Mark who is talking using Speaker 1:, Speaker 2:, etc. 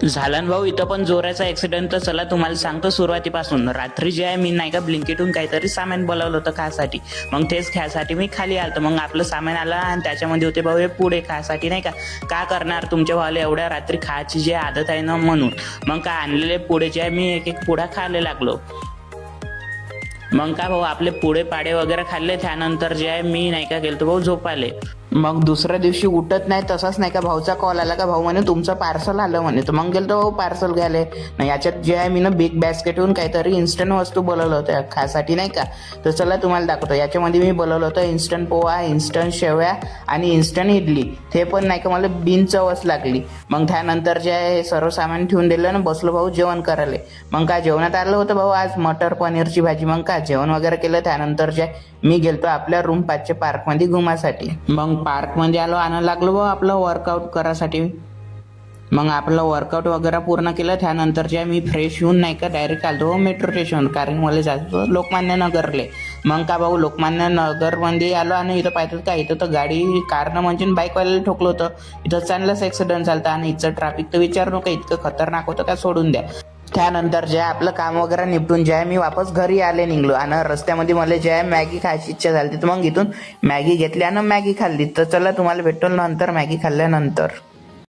Speaker 1: झाला ना भाऊ इथं पण जोराचा ऍक्सिडेंट. तर चला तुम्हाला सांगतो सुरुवातीपासून. रात्री जे आहे मी नाही का ब्लिंकिटून काहीतरी सामान बोलावलं होतं खासाठी. मग तेच खायसाठी मी खाली आलतो. मग आपलं सामान आलं आणि त्याच्यामध्ये होते भाऊ हे पुढे खायसाठी नाही का करणार तुमच्या भावाला एवढ्या रात्री खायची जी आदत आहे ना म्हणून. मग का आणलेले पुढे जे आहे मी एक एक पुढा खायला लागलो. मग का भाऊ आपले पुढे पाडे वगैरे खाल्ले. त्यानंतर जे आहे मी नाही का गेलतो भाऊ झोपाले. मग दुसऱ्या दिवशी उठत नाही तसाच नाही का भाऊचा कॉल आला का भाऊ म्हणे तुमचं पार्सल आलं म्हणे. तर मग गेलतो भाऊ पार्सल घ्यायला. नाही याच्यात जे आहे मी ना बिग बास्केटहून काहीतरी इन्स्टंट वस्तू बोलवलं होतं खासाठी नाही का. तर चला तुम्हाला दाखवतो. याच्यामध्ये मी बोलवलं होतं इन्स्टंट पोहा, इन्स्टंट शेवया आणि इन्स्टंट इडली. ते पण नाही का मला बिन चवच लागली. मग त्यानंतर जे आहे हे सर्व सामान ठेवून दिलं ना बसलो भाऊ जेवण करायला. मग काय जेवणात आलं होतं भाऊ आज मटर पनीरची भाजी. मग काय जेवण वगैरे केलं. त्यानंतर जे मी गेलतो आपल्या रूम 5च्या पार्कमध्ये घुमासाठी. मग पार्कमध्ये आलो आणायला लागलो भाऊ आपलं वर्कआउट करायसाठी. मग आपलं वर्कआउट वगैरे पूर्ण केलं. त्यानंतर जे मी फ्रेश होऊन नाही का डायरेक्ट आलो मेट्रो स्टेशन. कारण मला जायचं लोकमान्य नगरले. मग का भाऊ लोकमान्य नगरमध्ये आलो आणि इथं पाहतो का इथं तर गाडी कारनं म्हणजे बाईकवाल्याला ठोकलं होतं. इथं चांगलाच ॲक्सिडेंट झाला. आणि इथचं ट्रॅफिक तर विचारू नका इतकं खतरनाक होतं का सोडून द्या. त्यानंतर जे आपलं काम वगैरे निपटून जे आहे मी वापस घरी आले निघलो. आणि रस्त्यामध्ये मला जे आहे मॅगी खायची इच्छा झाली. तर मग इथून मॅगी घेतली आणि मॅगी खाल्ली. तर चला तुम्हाला भेटतो नंतर मॅगी खाल्ल्यानंतर.